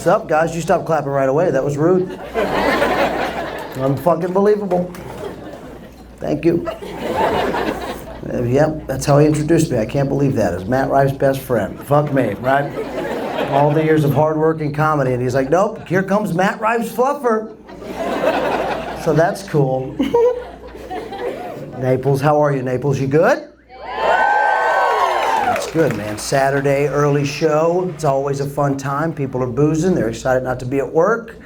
What's up, guys? You stopped clapping right away. That was rude. Unfucking believable. Thank you. Yep, that's how he introduced me. I can't believe that. As Matt Rife's best friend. Fuck me, right? All the years of hard work and comedy, and he's like, nope, here comes Matt Rife's fluffer. So that's cool. Naples, how are you, Naples? You good? That's good, man. Saturday, early show. It's always a fun time. People are boozing. They're excited not to be at work.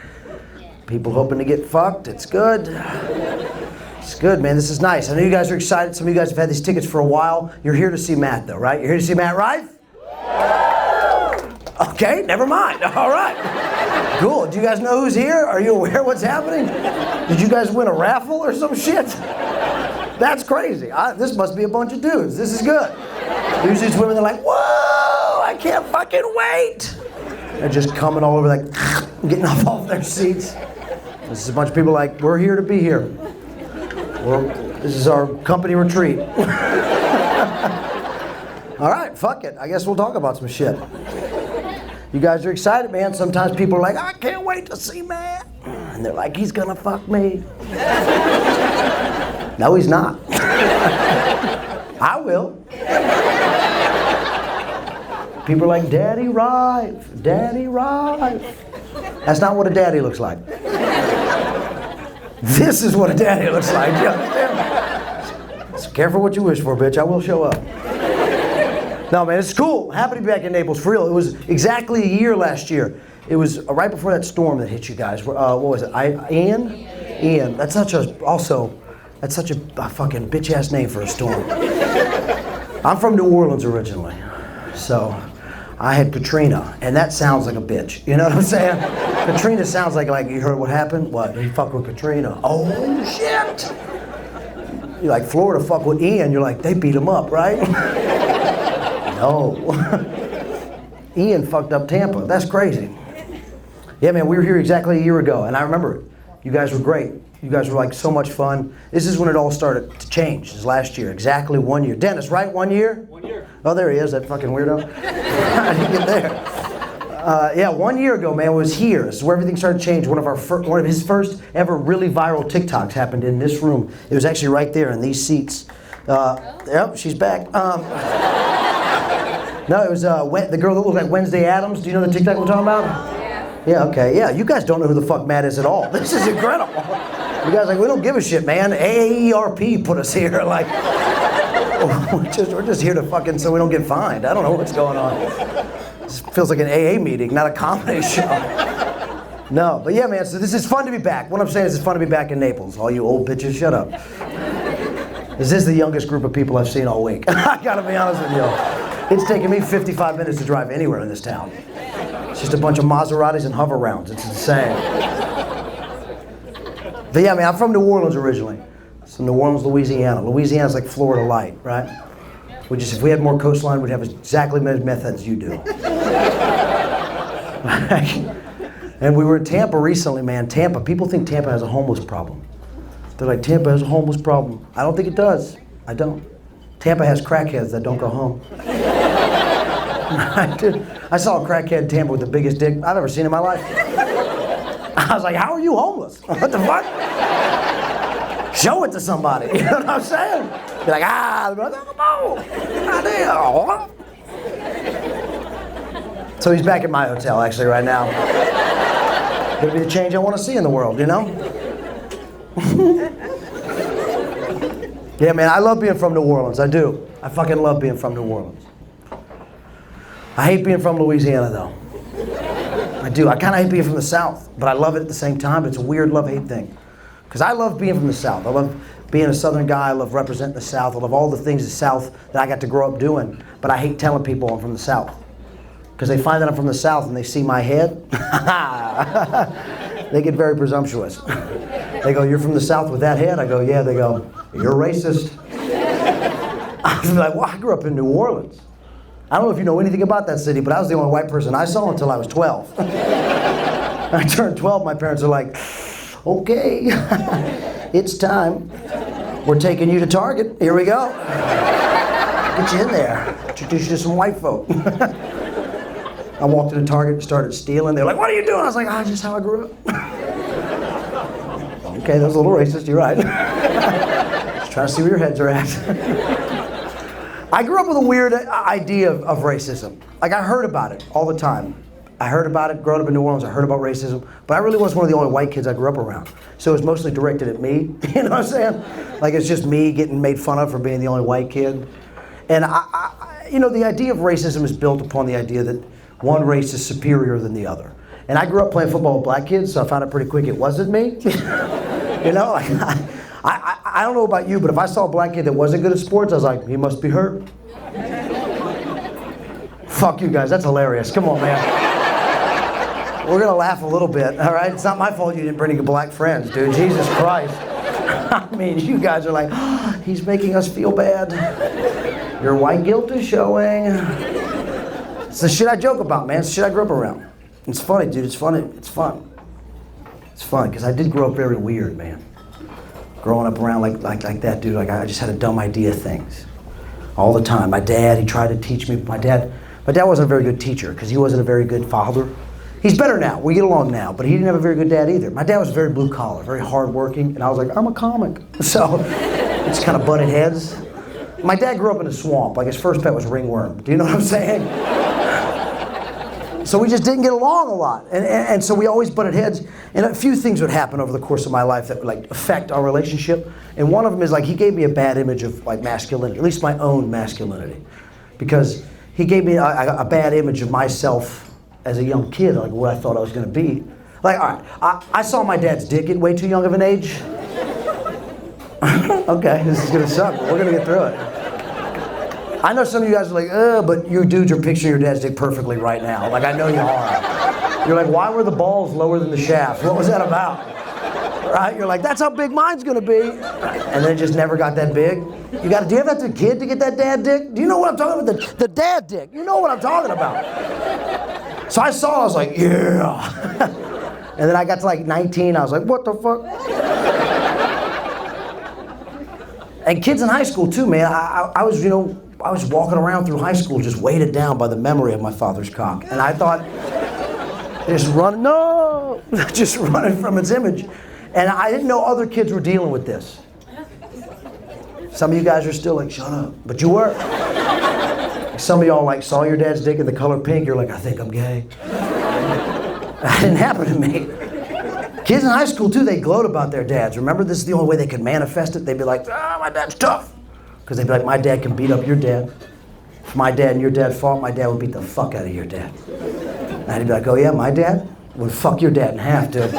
People hoping to get fucked. It's good. It's good, man. This is nice. I know you guys are excited. Some of you guys have had these tickets for a while. You're here to see Matt, though, right? You're here to see Matt Rife? Okay, never mind. All right. Cool. Do you guys know who's here? Are you aware of what's happening? Did you guys win a raffle or some shit? That's crazy. This must be a bunch of dudes. This is good. Usually it's women that are like, whoa, I can't fucking wait. They're just coming all over, like, getting off their seats. This is a bunch of people like, we're here to be here. This is our company retreat. All right, fuck it. I guess we'll talk about some shit. You guys are excited, man. Sometimes people are like, I can't wait to see Matt. And they're like, he's gonna fuck me. No, he's not. I will. People are like, Daddy Rife, Daddy Rife. That's not what a daddy looks like. This is what a daddy looks like. You understand? So careful what you wish for, bitch. I will show up. No, man, it's cool. Happy to be back in Naples, for real. It was exactly a year last year. It was right before that storm that hit you guys. What was it? Ian? Ian. That's such a fucking bitch-ass name for a storm. I'm from New Orleans originally, so I had Katrina, and that sounds like a bitch. You know what I'm saying? Katrina sounds like you heard what happened? What? He fucked with Katrina. Oh, shit! You're like, Florida fucked with Ian. You're like, they beat him up, right? No. Ian fucked up Tampa. That's crazy. Yeah, man, we were here exactly a year ago, and I remember it. You guys were great. You guys were like so much fun. This is when it all started to change, this last year. Exactly 1 year. Dennis, right? 1 year? 1 year. Oh, there he is, that fucking weirdo. How did he get there? Yeah, 1 year ago, man, was here. This is where everything started to change. One of his first ever really viral TikToks happened in this room. It was actually right there in these seats. Yep, she's back. No, it was the girl that looked like Wednesday Addams. Do you know the TikTok we're talking about? Yeah, okay. Yeah, you guys don't know who the fuck Matt is at all. This is incredible. You guys are like, we don't give a shit, man. AARP put us here. Like, we're just here to fucking so we don't get fined. I don't know what's going on. This feels like an AA meeting, not a comedy show. No, but yeah, man, so this is fun to be back. What I'm saying is it's fun to be back in Naples. All you old bitches, shut up. This is the youngest group of people I've seen all week. I gotta be honest with you. It's taken me 55 minutes to drive anywhere in this town. It's just a bunch of Maseratis and hover rounds. It's insane. But yeah, man, I'm from New Orleans originally. So New Orleans, Louisiana. Louisiana's like Florida light, right? If we had more coastline, we'd have exactly as many methods you do. And we were in Tampa recently, man. Tampa, people think Tampa has a homeless problem. They're like, Tampa has a homeless problem. I don't think it does. I don't. Tampa has crackheads that don't go home. I saw a crackhead in Tampa with the biggest dick I've ever seen in my life. I was like, how are you homeless? What the fuck? Show it to somebody. You know what I'm saying? Be like, no. So he's back at my hotel, actually, right now. Gonna be the change I want to see in the world, you know? Yeah, man, I love being from New Orleans. I do. I fucking love being from New Orleans. I hate being from Louisiana, though. I do. I kind of hate being from the South, but I love it at the same time. It's a weird love-hate thing. Because I love being from the South. I love being a Southern guy. I love representing the South. I love all the things the South that I got to grow up doing. But I hate telling people I'm from the South. Because they find that I'm from the South and they see my head. They get very presumptuous. They go, you're from the South with that head? I go, yeah. They go, you're racist. I'm like, well, I grew up in New Orleans. I don't know if you know anything about that city, but I was the only white person I saw until I was 12. I turned 12, my parents are like, okay, it's time. We're taking you to Target. Here we go. Get you in there. Introduce you to some white folk. I walked into Target and started stealing. They're like, what are you doing? I was like, just how I grew up. Okay, that was a little racist, you're right. Just trying to see where your heads are at. I grew up with a weird idea of racism. Like, I heard about it all the time. I heard about it growing up in New Orleans. I heard about racism, but I really was one of the only white kids I grew up around. So it was mostly directed at me. You know what I'm saying? Like, it's just me getting made fun of for being the only white kid. And the idea of racism is built upon the idea that one race is superior than the other. And I grew up playing football with black kids, so I found it pretty quick it wasn't me. You know, like, I don't know about you, but if I saw a black kid that wasn't good at sports, I was like, he must be hurt. Fuck you guys, that's hilarious. Come on, man. We're gonna laugh a little bit, all right? It's not my fault you didn't bring any black friends, dude. Jesus Christ. I mean, you guys are like, he's making us feel bad. Your white guilt is showing. It's the shit I joke about, man. It's the shit I grew up around. It's funny, dude. It's funny. It's fun. It's fun, because I did grow up very weird, man. Growing up around like that, dude. Like, I just had a dumb idea of things all the time. My dad, he tried to teach me. My dad wasn't a very good teacher because he wasn't a very good father. He's better now. We get along now, but he didn't have a very good dad either. My dad was very blue collar, very hardworking, and I was like, I'm a comic. So it's kind of butted heads. My dad grew up in a swamp. Like, his first pet was ringworm. Do you know what I'm saying? So we just didn't get along a lot, and so we always butted heads. And a few things would happen over the course of my life that would like affect our relationship. And one of them is like he gave me a bad image of like masculinity, at least my own masculinity, because he gave me a bad image of myself as a young kid, like what I thought I was going to be. Like, all right, I saw my dad's dick at way too young of an age. Okay, this is going to suck, but we're going to get through it. I know some of you guys are like, but you dudes are picturing your dad's dick perfectly right now. Like, I know you are. You're like, why were the balls lower than the shaft? What was that about? Right? You're like, that's how big mine's going to be. And then it just never got that big. Do you have that to kid to get that dad dick? Do you know what I'm talking about? The dad dick. You know what I'm talking about. So I saw it, I was like, yeah. And then I got to like 19, I was like, what the fuck? And kids in high school too, man. I was walking around through high school just weighted down by the memory of my father's cock. And I thought, just running from its image. And I didn't know other kids were dealing with this. Some of you guys are still like, shut up. But you were. Some of y'all like saw your dad's dick in the color pink, you're like, I think I'm gay. That didn't happen to me. Kids in high school too, they gloat about their dads. Remember, this is the only way they could manifest it. They'd be like, my dad's tough. Because they'd be like, my dad can beat up your dad. If my dad and your dad fought, my dad would beat the fuck out of your dad. And I'd be like, oh yeah, my dad would fuck your dad in half, dude.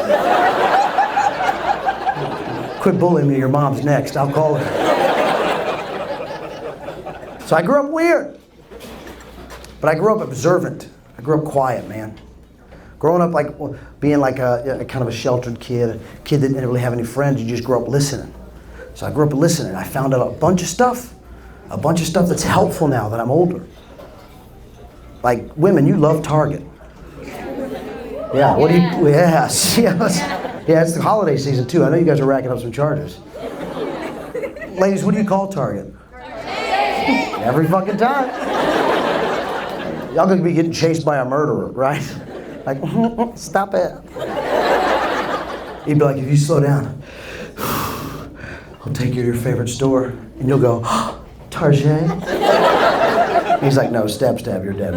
Quit bullying me, your mom's next, I'll call her. So I grew up weird. But I grew up observant. I grew up quiet, man. Growing up like being like a kind of a sheltered kid, a kid that didn't really have any friends, you just grew up listening. So I grew up listening. I found out a bunch of stuff that's helpful now that I'm older. Like, women, you love Target. Yeah, what do you, yes. Yeah, it's the holiday season too. I know you guys are racking up some charges. Ladies, what do you call Target? Every fucking time. Y'all gonna be getting chased by a murderer, right? Like, stop it. He'd be like, if you slow down, I'll take you to your favorite store. And you'll go, Target? He's like, no, stab, you're dead.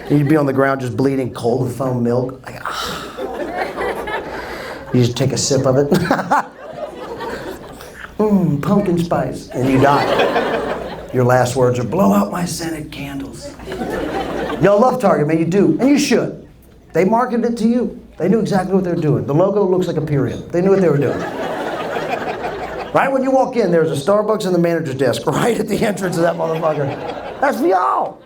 You'd be on the ground just bleeding cold foam milk. Like, you just take a sip of it. Pumpkin spice. And you die. Your last words are, blow out my scented candles. Y'all love Target, man, you do. And you should. They marketed it to you. They knew exactly what they were doing. The logo looks like a period. They knew what they were doing. Right when you walk in, there's a Starbucks in the manager's desk right at the entrance of that motherfucker. That's for y'all.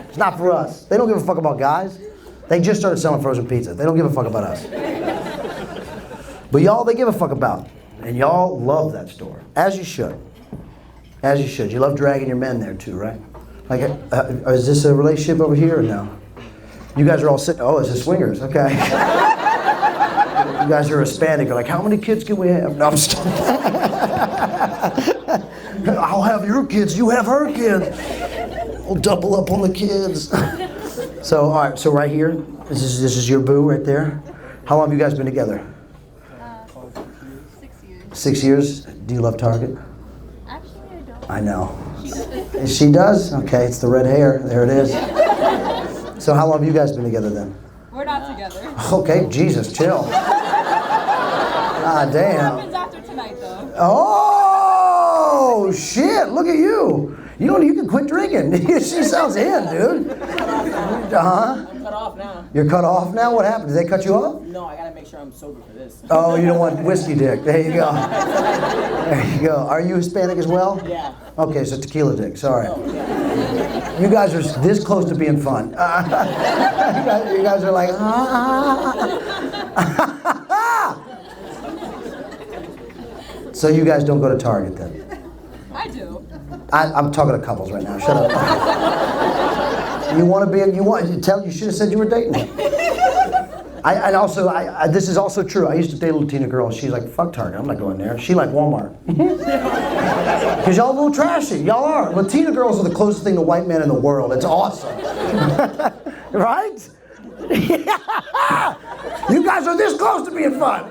It's not for us. They don't give a fuck about guys. They just started selling frozen pizza. They don't give a fuck about us. But y'all, they give a fuck about. And y'all love that store. As you should. As you should. You love dragging your men there too, right? Like, is this a relationship over here or no? You guys are all sitting, oh, it's a swingers, okay. You guys are Hispanic, you're like, how many kids can we have? No, I'm just I'll have your kids, you have her kids. We'll double up on the kids. So, all right, so right here, this is your boo right there. How long have you guys been together? 6 years. 6 years? Do you love Target? Actually, I don't. I know. She does? Okay, it's the red hair. There it is. So how long have you guys been together then? We're not together. Okay, Jesus, chill. Ah, damn. What happens after tonight, though? Oh, shit, look at you. You can quit drinking. She sounds in, dude. Uh-huh. I'm cut off now. You're cut off now? What happened? Did they cut you off? No, I gotta make sure I'm sober for this. Oh, you don't want whiskey dick. There you go. There you go. Are you Hispanic as well? Yeah. Okay, so tequila dick. Sorry. Oh, yeah. You guys are this close to being fun. You guys are like, So you guys don't go to Target then? I do. I'm talking to couples right now. Shut up. You should have said you were dating him. This is also true. I used to date a Latina girl, and she's like, fuck Target, I'm not going there. She like Walmart. Because y'all a little trashy. Y'all are. Latina girls are the closest thing to white men in the world. It's awesome. Right? You guys are this close to being fun.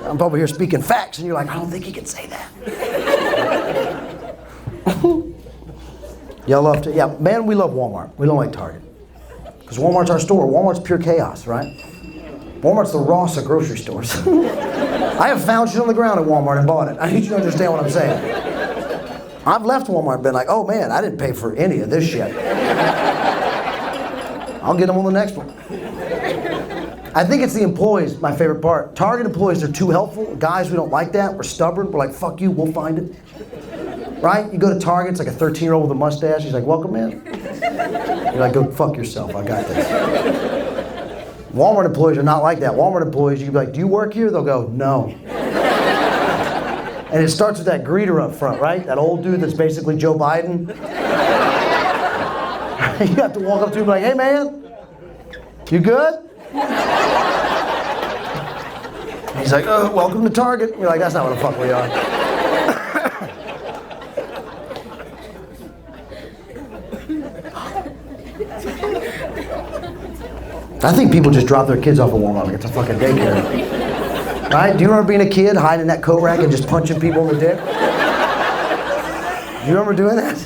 I'm over here speaking facts, and you're like, I don't think he can say that. Y'all love to, yeah, man, we love Walmart. We don't like Target. Because Walmart's our store. Walmart's pure chaos, right? Walmart's the Ross of grocery stores. I have found shit on the ground at Walmart and bought it. I need you to understand what I'm saying. I've left Walmart and been like, oh man, I didn't pay for any of this shit. I'll get them on the next one. I think it's the employees, my favorite part. Target employees are too helpful. Guys, we don't like that. We're stubborn. We're like, fuck you, we'll find it. Right? You go to Target, it's like a 13-year-old with a mustache. He's like, welcome in. You're like, go fuck yourself, I got this. Walmart employees are not like that. Walmart employees, you can be like, do you work here? They'll go, no. And it starts with that greeter up front, right? That old dude that's basically Joe Biden. You have to walk up to him like, hey man, you good? He's like, oh, welcome to Target. You're like, that's not what the fuck we are. I think people just drop their kids off at Walmart like it's a fucking daycare. Right? Do you remember being a kid, hiding in that coat rack and just punching people in the dick? Do you remember doing that?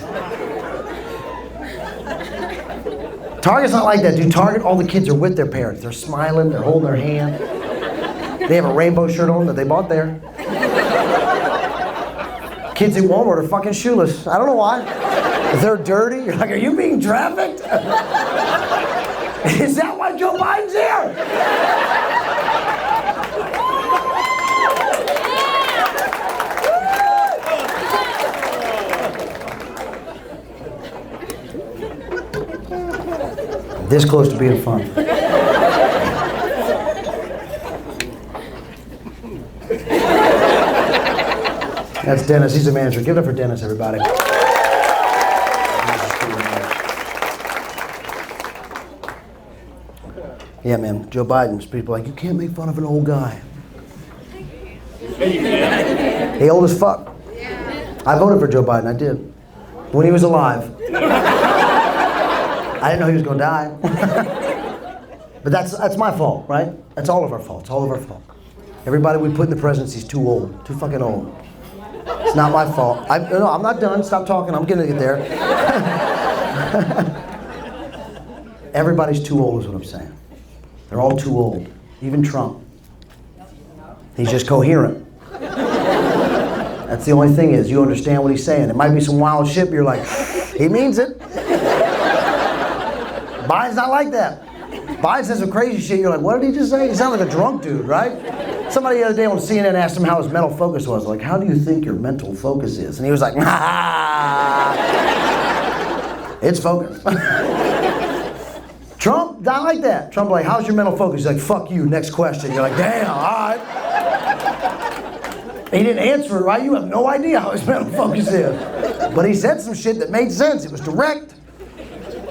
Target's not like that, dude. Target, all the kids are with their parents. They're smiling, they're holding their hand. They have a rainbow shirt on that they bought there. Kids at Walmart are fucking shoeless. I don't know why. If they're dirty, you're like, are you being trafficked? Is that why Joe Biden's here? This close to being fun. That's Dennis. He's the manager. Give it up for Dennis, everybody. Yeah, man. Joe Biden's people are like, you can't make fun of an old guy. He old as fuck. I voted for Joe Biden. I did. When he was alive. I didn't know he was going to die. But that's my fault, right? That's all of our fault. It's all of our fault. Everybody we put in the presidency is too old. Too fucking old. It's not my fault. No, I'm not done. Stop talking. I'm going to get there. Everybody's too old is what I'm saying. They're all too old. Even Trump. He's just coherent. That's the only thing is, you understand what he's saying. It might be some wild shit, but you're like, he means it. Biden's not like that. Biden says some crazy shit, you're like, what did he just say? He sounds like a drunk dude, right? Somebody the other day on CNN asked him how his mental focus was. Like, how do you think your mental focus is? And he was like, it's focus. Trump, not like that. Trump like, how's your mental focus? He's like, fuck you, next question. You're like, damn, all right. He didn't answer it, right? You have no idea how his mental focus is. But he said some shit that made sense. It was direct.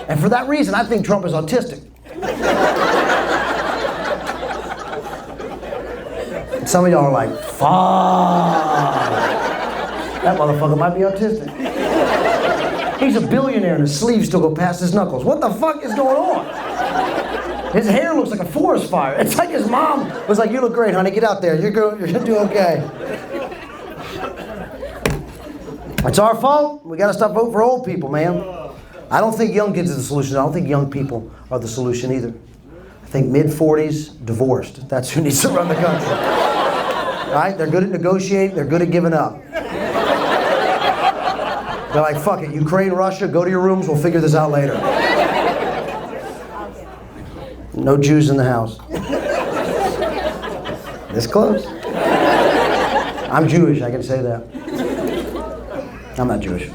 And for that reason, I think Trump is autistic. Some of y'all are like, fuck. That motherfucker might be autistic. He's a billionaire and his sleeves still go past his knuckles. What the fuck is going on? His hair looks like a forest fire. It's like his mom was like, you look great, honey. Get out there. You're gonna do okay. It's our fault. We gotta stop voting for old people, man. I don't think young kids are the solution. I don't think young people are the solution either. I think mid-40s, divorced. That's who needs to run the country. Right? They're good at negotiating. They're good at giving up. They're like, fuck it, Ukraine, Russia, go to your rooms, we'll figure this out later. No Jews in the house. This close. I'm Jewish, I can say that. I'm not Jewish.